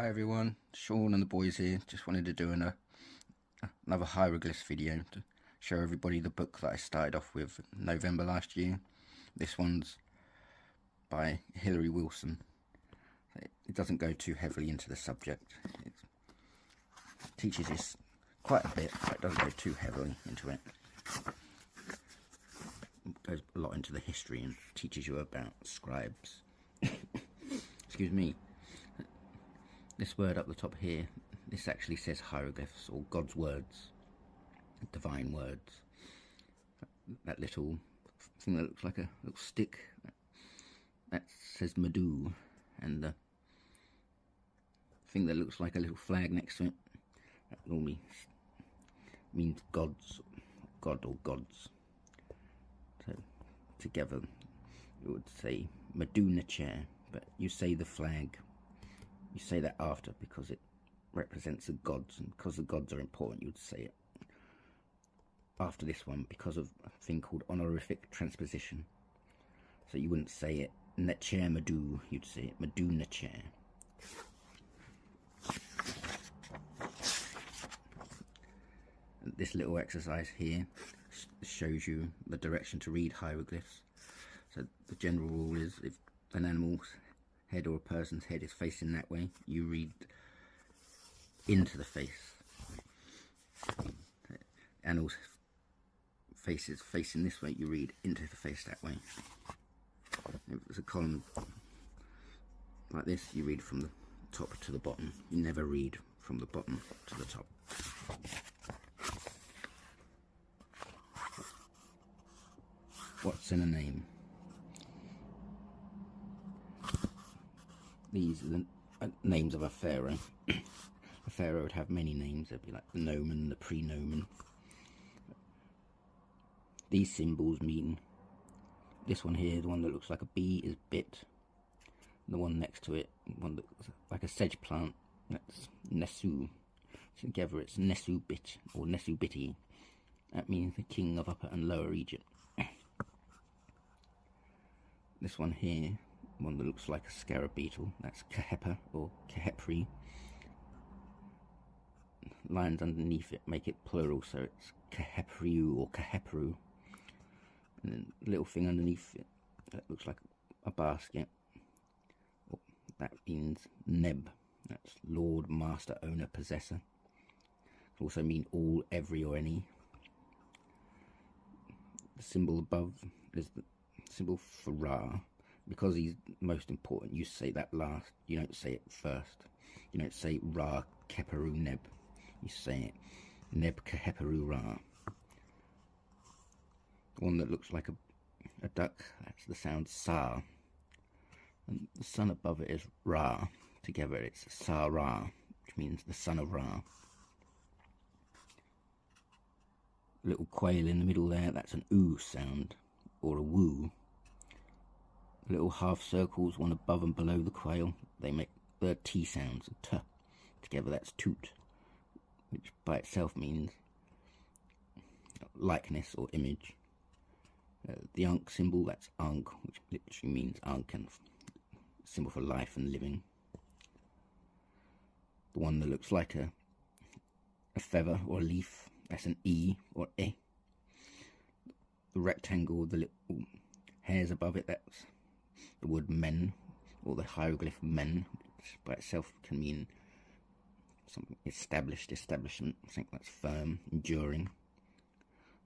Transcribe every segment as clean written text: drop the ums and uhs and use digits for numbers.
Hi everyone, Sean and the boys here. Just wanted to do another hieroglyphs video to show everybody the book that I started off with November last year. This one's by Hilary Wilson. It doesn't go too heavily into the subject. It teaches us quite a bit, but it doesn't go too heavily into it. It goes a lot into the history and teaches you about scribes. Excuse me. This word up the top here, this actually says hieroglyphs, or God's words, divine words. That little thing that looks like a little stick, that says Madu, and the thing that looks like a little flag next to it, that normally means gods, God or gods. So together it would say Maduna chair, but you say the flag. You say that after because it represents the gods, and because the gods are important, you'd say it after this one because of a thing called honorific transposition. So you wouldn't say it Nechair Madu, you'd say it Madu Nechair. This little exercise here shows you the direction to read hieroglyphs. So the general rule is if an animal's head or a person's head is facing that way, you read into the face. Animal's face is facing this way, you read into the face that way. If it's a column like this, you read from the top to the bottom. You never read from the bottom to the top. What's in a name? These are the names of a pharaoh. A pharaoh would have many names. There'd be like the nomen, the prenomen. These symbols mean, this one here, the one that looks like a bee, is bit. The one next to it, one that looks like a sedge plant, that's Nesu. Together it's Nesu bit, or Nesu biti. That means the king of Upper and Lower Egypt. This one here, one that looks like a scarab beetle, that's Kehepa or Kehepri. Lines underneath it make it plural, so it's Kehepriu or Kehepru. And then the little thing underneath it that looks like a basket, that means Neb, that's Lord, Master, Owner, Possessor. It can also mean all, every or any. The symbol above is the symbol for Ra. Because he's most important, you say that last. You don't say it first. You don't say Ra Keperu Neb. You say it Neb Keheperu Ra. The one that looks like a duck, that's the sound Sa. And the sun above it is Ra. Together it's Sa Ra, which means the son of Ra. Little quail in the middle there, that's an oo sound, or a woo. Little half circles, one above and below the quail, they make the T sounds, T. Together that's toot, which by itself means likeness or image. The Ankh symbol, that's Ankh, which literally means Ankh, and symbol for life and living. The one that looks like a feather or a leaf, that's an E or E. The rectangle with the little hairs above it, that's the word men, or the hieroglyph men, which by itself can mean something established, establishment, something that's firm, enduring.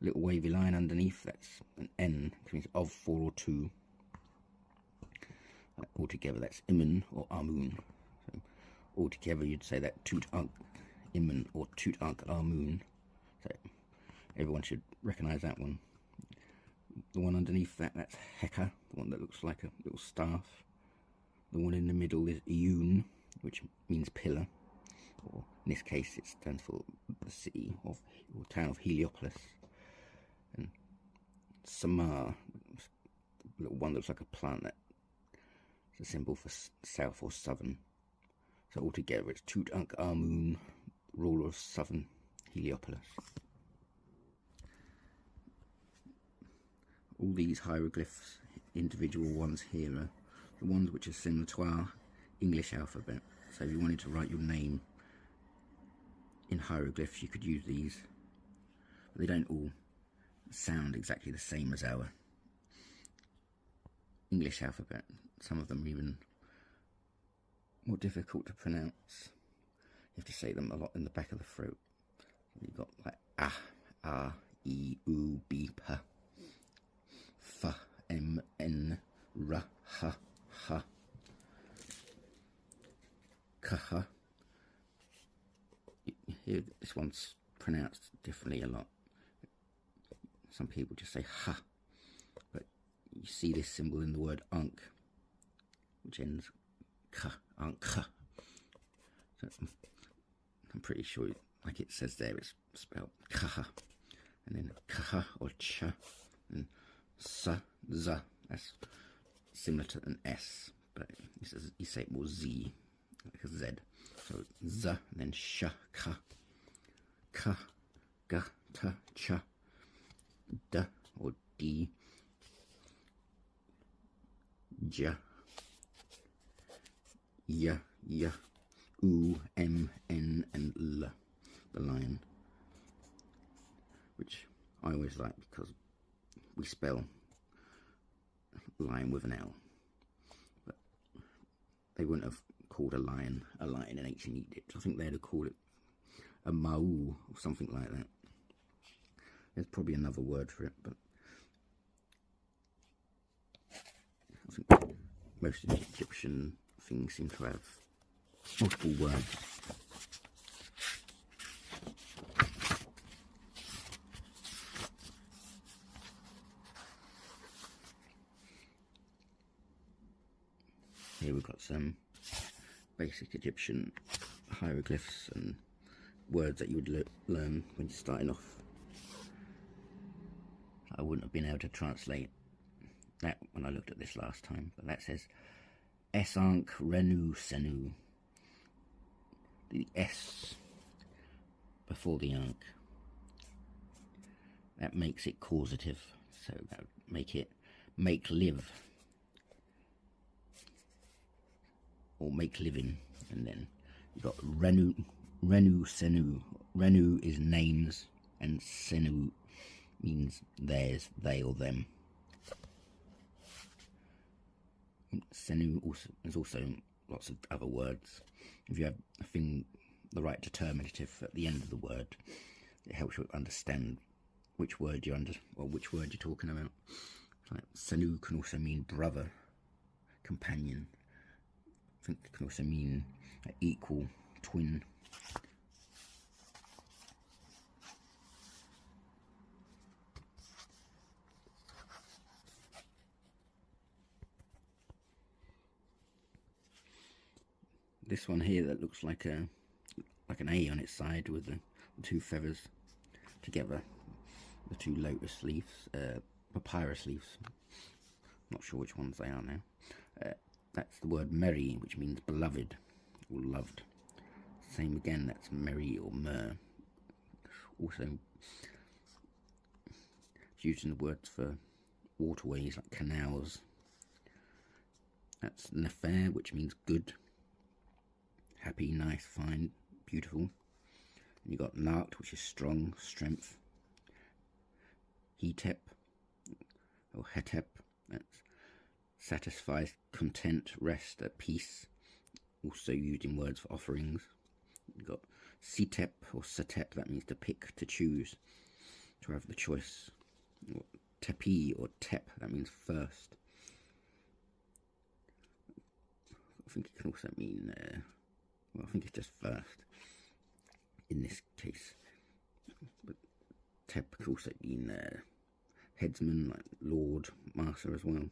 Little wavy line underneath, that's an N, which means of, for, or to. Altogether, that's Imun or Amun. So, altogether, you'd say that Tut Ankh Imun or Tut Ankh Amun. So, everyone should recognise that one. The one underneath that, that's Heka, the one that looks like a little staff. The one in the middle is Iyun, which means pillar, or in this case it stands for the city of, or town of Heliopolis. And Samar, the little one that looks like a plant, that's a symbol for south or southern. So altogether it's Tut Ankh Amun, ruler of southern Heliopolis. All these hieroglyphs, individual ones here, are the ones which are similar to our English alphabet. So if you wanted to write your name in hieroglyphs, you could use these. But they don't all sound exactly the same as our English alphabet. Some of them are even more difficult to pronounce. You have to say them a lot in the back of the throat. You've got like ah, e, u, b, p, f, m, n, r, h, h, k, h. Here, this one's pronounced differently a lot. Some people just say ha, but you see this symbol in the word ankh, which ends k, ankh. So I'm pretty sure, like it says there, it's spelled kaha, and then kaha or cha, and sa, za. That's similar to an S, but you say it more Z, like a Z. So za, and then sha, ka, ga, ta, cha, da or d, ja, ya, u, m, n, and l, the line, which I always like because we spell lion with an L, but they wouldn't have called a lion in ancient Egypt. I think they'd have called it a ma'u or something like that. There's probably another word for it, but I think most of the Egyptian things seem to have multiple words. Here we've got some basic Egyptian hieroglyphs and words that you would learn when you're starting off. I wouldn't have been able to translate that when I looked at this last time, but that says Esank Renu Senu. The S before the Ankh, that makes it causative, so that would make it make live or make living. And then you've got Renu Senu. Renu is names, and Senu means theirs, they or them. Senu is also lots of other words. If you have the right determinative at the end of the word, it helps you understand which word you're talking about. Like Senu can also mean brother, companion. I think it can also mean equal, twin. This one here that looks like an A on its side with the two feathers together, the two lotus leaves, papyrus leaves. Not sure which ones they are now. That's the word merry, which means beloved or loved. Same again, that's merry or mer. Also it's used in the words for waterways like canals. That's nefer, which means good, happy, nice, fine, beautiful. And you got nakt, which is strong, strength. Hetep or hetep, that's satisfies, content, rest, at peace. Also used in words for offerings. You've got sitep or satep, that means to pick, to choose, to have the choice. Tepi or tep, that means first. I think it can also mean, well, I think it's just first in this case. But tep could also mean headsman, like lord, master as well.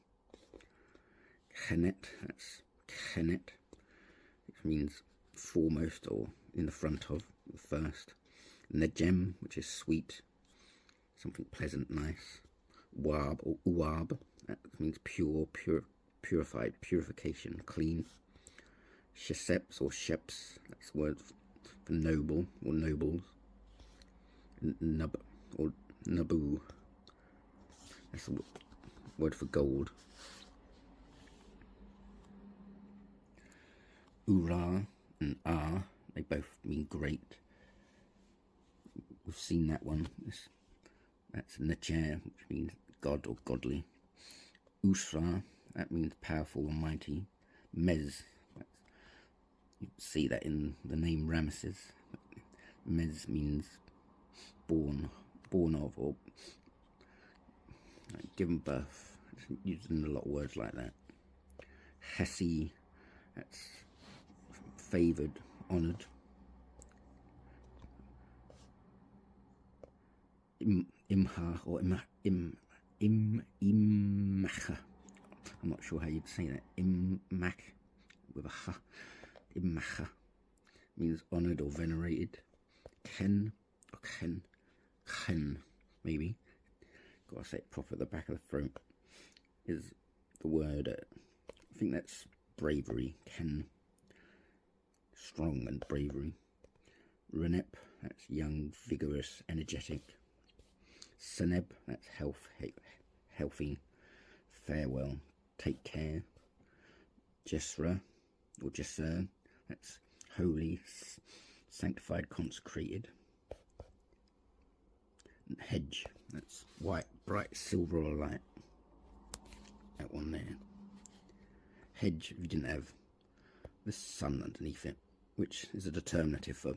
Khenet, that's khenet, which means foremost or in the front of, first. Nejem, which is sweet, something pleasant, nice. Wab or uab, that means pure, purified, purification, clean. Sheseps or sheps, that's the word for noble or nobles. Nub or nabu, that's the word for gold. Ura, and are, they both mean great. We've seen that one. That's Necher, which means God or godly. Usra, that means powerful or mighty. Mez, you see that in the name Ramesses. Mez means born of, or like given birth. It's used in a lot of words like that. Hesi, that's favoured, honoured. Imha or Immacha. I'm not sure how you'd say that. Immach with a ha. Immacha means honoured or venerated. Ken or Ken maybe. Gotta say it proper at the back of the throat. Is the word. I think that's bravery. Ken. Strong and bravery. Renep, that's young, vigorous, energetic. Seneb, that's healthy. Farewell, take care. Jesra, or Jesser, that's holy, sanctified, consecrated. And hedge, that's white, bright, silver or light. That one there. Hedge, if you didn't have the sun underneath it, which is a determinative for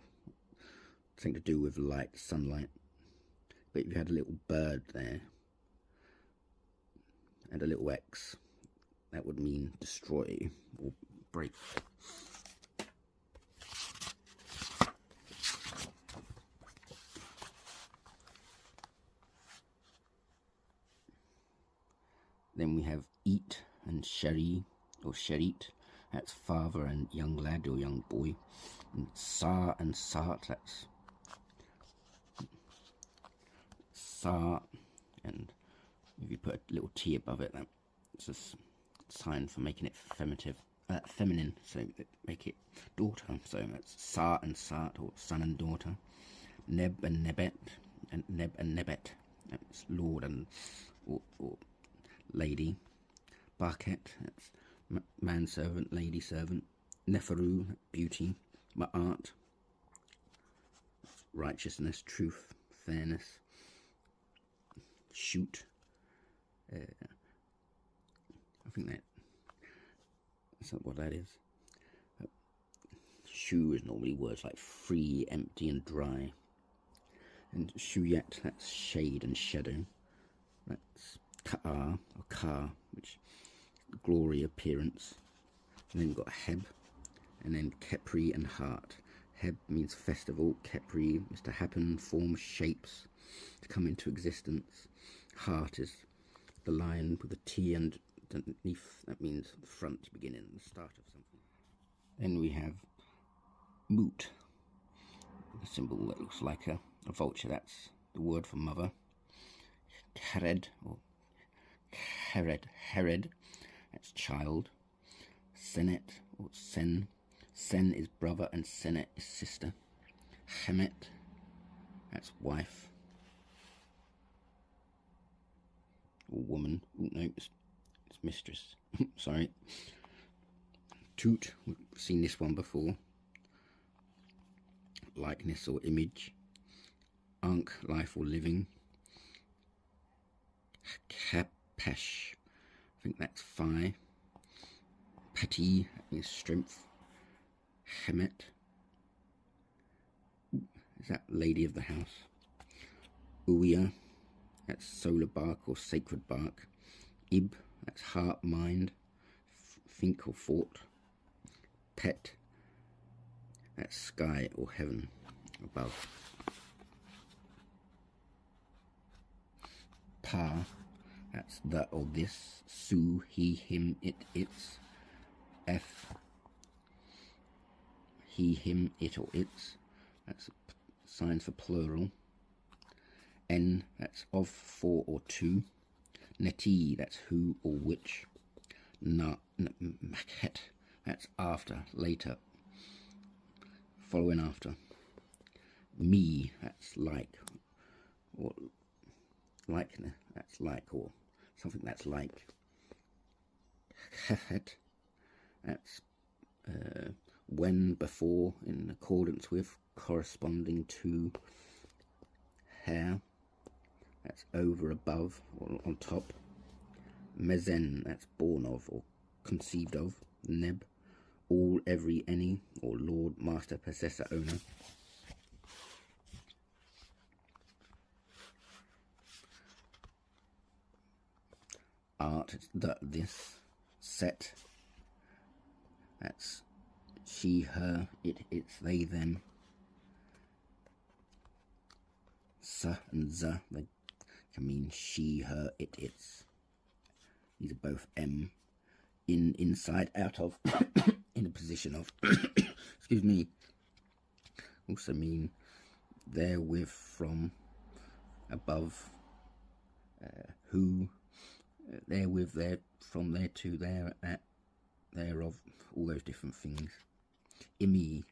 something to do with light, sunlight. But if you had a little bird there and a little X, that would mean destroy or break. Then we have eat and sheri or sherit, that's father and young lad or young boy. And sa and sart, that's sa, and if you put a little T above it, that's a sign for making it feminine, so make it daughter. So that's sa and sart, or son and daughter. Neb and nebet, and neb and nebet, that's lord and or lady. Barket, that's manservant, lady servant. Neferu, beauty. Ma'at, righteousness, truth, fairness. Shoot, I think that's not what that is. Shu is normally words like free, empty and dry. And shuyet, that's shade and shadow. That's ka'ar or ka, which is glory, appearance. And then you've got heb, and then kepri and heart. Heb means festival, kepri is to happen, form, shapes, to come into existence. Heart is the line with a T and underneath, that means the front, beginning, the start of something. Then we have moot, a symbol that looks like a vulture, that's the word for mother. Kered or Hered, that's child. Senet or Sen, Sen is brother and Senet is sister. Hemet, that's wife or woman. Oh no, it's mistress. Sorry. Toot, we've seen this one before. Likeness or image. Ankh, life or living. Kapesh, I think that's thigh. Pati means strength. Hemet, is that lady of the house. Uia, that's solar bark or sacred bark. Ib, that's heart, mind, think or thought. Pet, that's sky or heaven above. Pa, that's the or this. Su, he, him, it, its. F, he, him, it or its. That's signs for plural. N, that's of, for or to. Neti, that's who or which. Maket, that's after, later, following after. Me, that's like, or likeness, that's like, or something that's like. Hefet, that's when, before, in accordance with, corresponding to. Hair, that's over, above, or on top. Mezen, that's born of or conceived of. Neb, all, every, any, or lord, master, possessor, owner. Art, it's the, this. Set, that's she, her, it, its, they, them. Sa and za, they can mean she, her, it, its. These are both M. In, inside, out of, in a position of. Excuse me. Also mean therewith, from, above, who, therewith, there, from, there to, there, at, thereof, all those different things. Imi,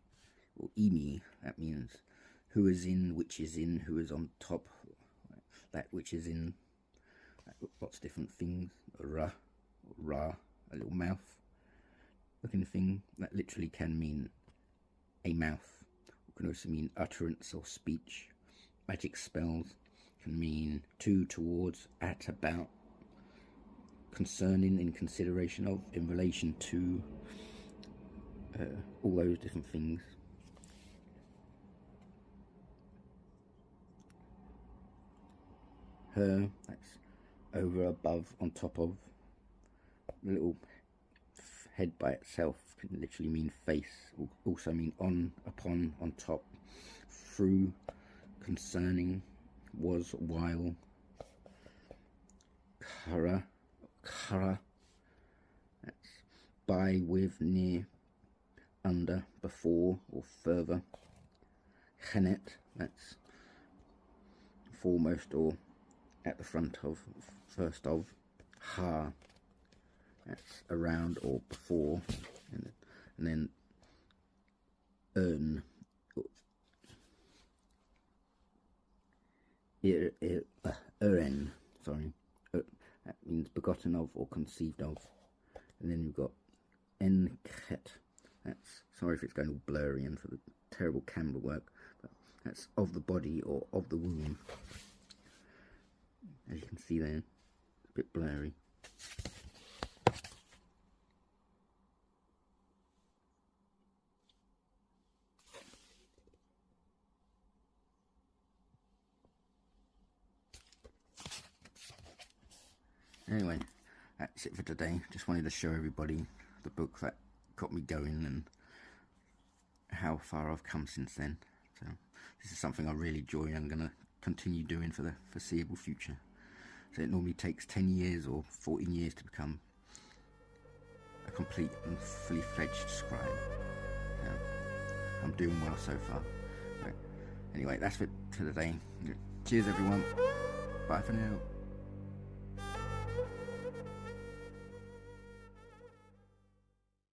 or imi, that means who is in, which is in, who is on top, that which is in, lots of different things. Ra, ra, a little mouth looking thing, that literally can mean a mouth. It can also mean utterance or speech. Magic spells can mean to, towards, at, about, concerning, in consideration of, in relation to, all those different things. Her, that's over, above, on top of. The little head by itself can literally mean face, also mean on, upon, on top. Through, concerning, was, while. Kara, kara, that's by, with, near, under, before, or further. Khanet, that's foremost or at the front of, first of. Ha, that's around or before. And then urn, uren, sorry, that means begotten of or conceived of. And then you've got enkhet, that's, sorry if it's going all blurry and for the terrible camera work, but that's of the body or of the womb. As you can see there, it's a bit blurry. Anyway, that's it for today. Just wanted to show everybody the book that got me going and how far I've come since then. So this is something I really enjoy and I'm going to continue doing for the foreseeable future. So it normally takes 10 years or 14 years to become a complete and fully fledged scribe. So I'm doing well so far. But anyway, that's it for today. Cheers everyone. Bye for now.